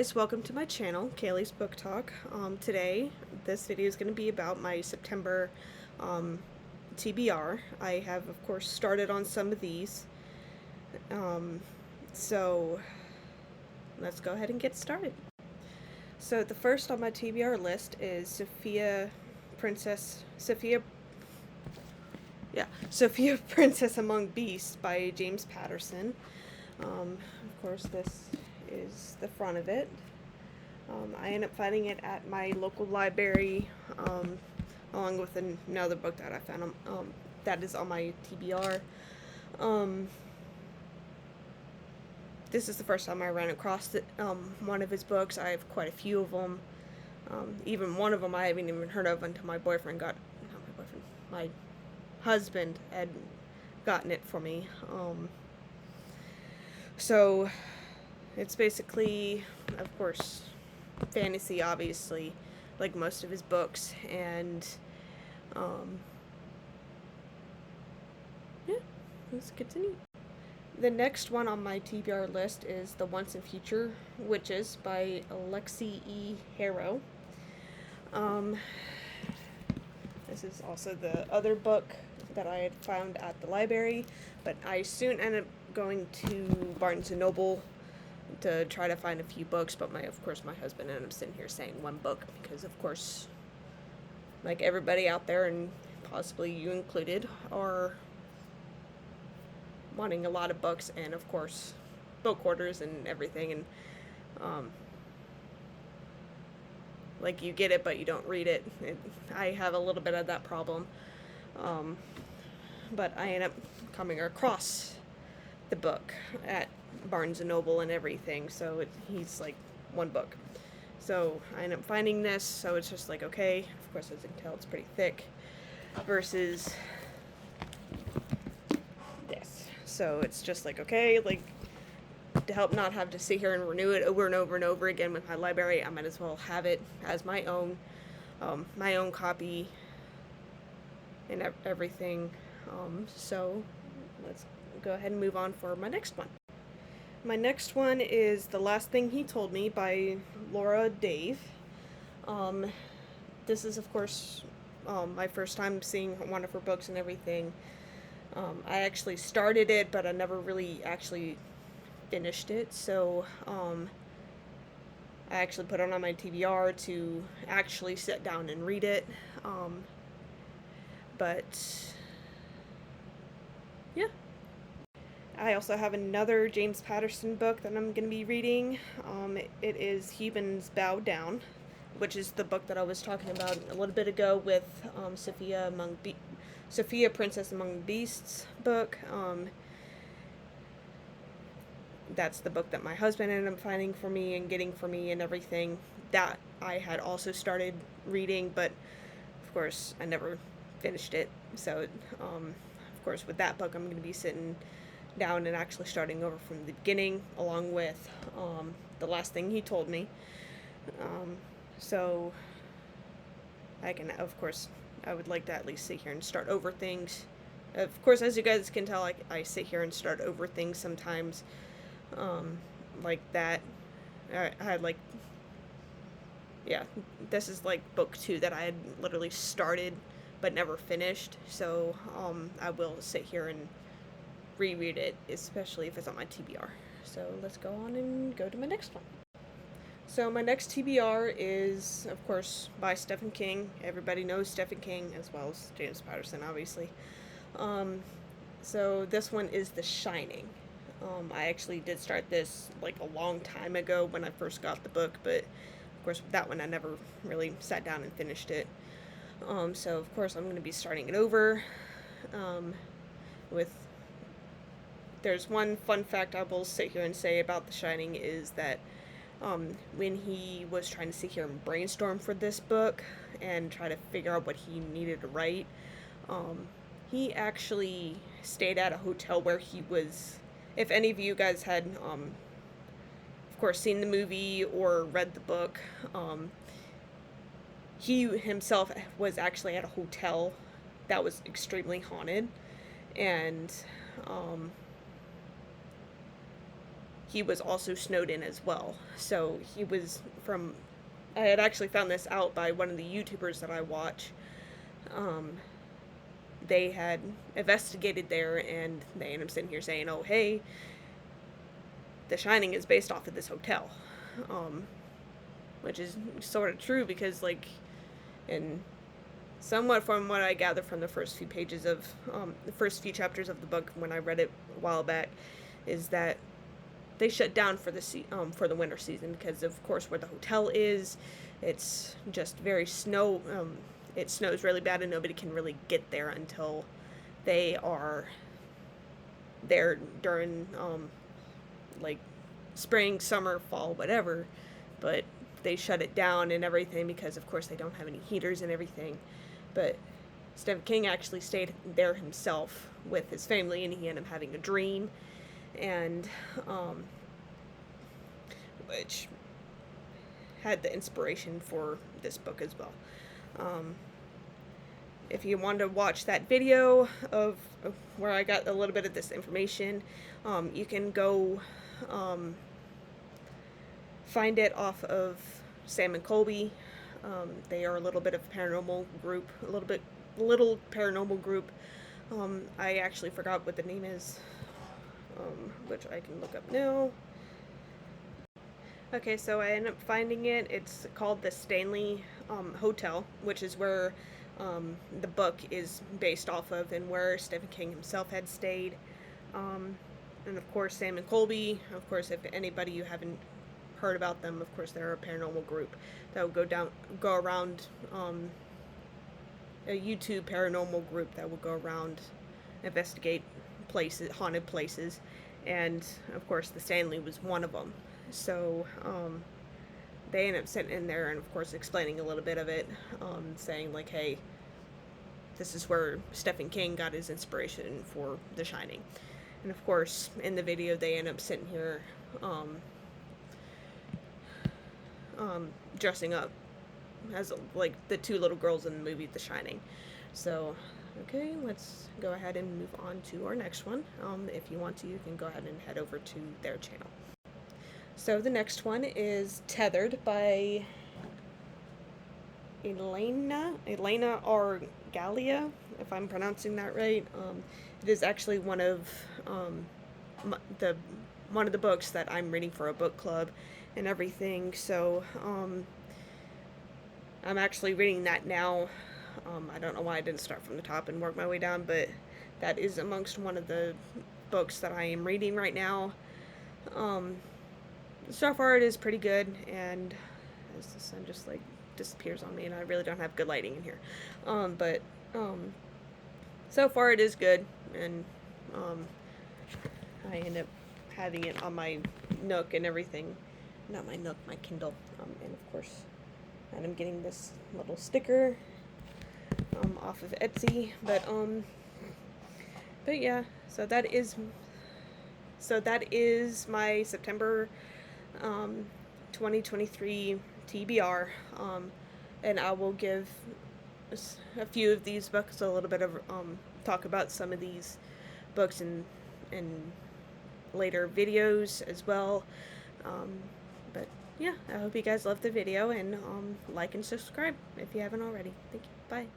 guys, welcome to my channel, Kaylee's Book Talk. Today, this video is going to be about my September TBR. I have, of course, started on some of these. So, let's go ahead and get started. So, the first on my TBR list is Sophia Princess Among Beasts by James Patterson. Of course, this is the front of it. I ended up finding it at my local library, along with another book that I found that is on my TBR. This is the first time I ran across one of his books. I have quite a few of them. Even one of them I haven't even heard of until my husband had gotten it for me. So it's basically, of course, fantasy, obviously, like most of his books, and yeah, let's continue. The next one on my TBR list is The Once and Future Witches by Alix Harrow. This is also the other book that I had found at the library, but I soon ended up going to Barnes & Noble to try to find a few books, but of course my husband ended up sitting here saying one book because, of course, like everybody out there, and possibly you included, are wanting a lot of books and, of course, book orders and everything, and like you get it but you don't read it. I have a little bit of that problem, but I end up coming across the book at Barnes & Noble and everything, so he's like one book. So I end up finding this, so it's just like, okay, of course as you can tell it's pretty thick, versus this. So it's just like, okay, like, to help not have to sit here and renew it over and over and over again with my library, I might as well have it as my own copy and everything. So let's go ahead and move on for my next one. My next one is The Last Thing He Told Me by Laura Dave. This is, of course, my first time seeing one of her books and everything. I actually started it, but I never really actually finished it, so I actually put it on my TBR to actually sit down and read it. But yeah. I also have another James Patterson book that I'm going to be reading. It is Humans Bow Down, which is the book that I was talking about a little bit ago with Sophia Princess Among Beasts book. That's the book that my husband ended up finding for me and getting for me and everything. That I had also started reading, but of course I never finished it. So of course with that book I'm going to be sitting down and actually starting over from the beginning, along with The Last Thing He Told Me. So I can, of course, I would like to at least sit here and start over things. Of course, as you guys can tell, I sit here and start over things sometimes, like that. I had like, yeah, this is like book 2 that I had literally started but never finished, so I will sit here and reread it, especially if it's on my TBR. So let's go on and go to my next one. So my next TBR is, of course, by Stephen King. Everybody knows Stephen King, as well as James Patterson, obviously. So this one is The Shining. I actually did start this like a long time ago when I first got the book, but of course with that one I never really sat down and finished it. So of course I'm going to be starting it over with. There's one fun fact I will sit here and say about The Shining is that when he was trying to sit here and brainstorm for this book and try to figure out what he needed to write, he actually stayed at a hotel where he was, if any of you guys had, of course, seen the movie or read the book, he himself was actually at a hotel that was extremely haunted, and he was also snowed in as well. So he was from, I had actually found this out by one of the YouTubers that I watch. They had investigated there, and they ended up sitting here saying, oh, hey, The Shining is based off of this hotel. Which is sort of true, because, like, in somewhat from what I gather from the first few pages of, the first few chapters of the book when I read it a while back, is that they shut down for the winter season, because of course where the hotel is, it's just very it snows really bad, and nobody can really get there until they are there during like spring, summer, fall, whatever. But they shut it down and everything because of course they don't have any heaters and everything. But Stephen King actually stayed there himself with his family, and he ended up having a dream, and which had the inspiration for this book as well. If you want to watch that video of where I got a little bit of this information, you can go find it off of Sam and Colby. They are a little bit of a paranormal group, little paranormal group. I actually forgot what the name is, which I can look up now. Okay, so I ended up finding it. It's called the Stanley Hotel, which is where the book is based off of, and where Stephen King himself had stayed. And of course, Sam and Colby, of course, if anybody you haven't heard about them, of course, they're a paranormal group that will go around, a YouTube paranormal group that will go around, investigate places, haunted places, and of course, the Stanley was one of them. So, they ended up sitting in there and, of course, explaining a little bit of it, saying, like, hey, this is where Stephen King got his inspiration for The Shining. And, of course, in the video, they end up sitting here, dressing up as, like, the two little girls in the movie The Shining. So, okay, let's go ahead and move on to our next one. If you want to, you can go ahead and head over to their channel. So the next one is Tethered by Elayna or Gallea, if I'm pronouncing that right. It is actually one of the books that I'm reading for a book club and everything. So I'm actually reading that now. I don't know why I didn't start from the top and work my way down, but that is amongst one of the books that I am reading right now. So far it is pretty good, and as the sun just like disappears on me, and I really don't have good lighting in here, but so far it is good, and I end up having it on my Nook and everything, not my Nook, my Kindle, and of course, and I'm getting this little sticker off of Etsy, but yeah, so that is my September 2023 TBR, and I will give a few of these books a little bit of talk about some of these books in later videos as well. But yeah, I hope you guys loved the video, and like and subscribe if you haven't already. Thank you. Bye.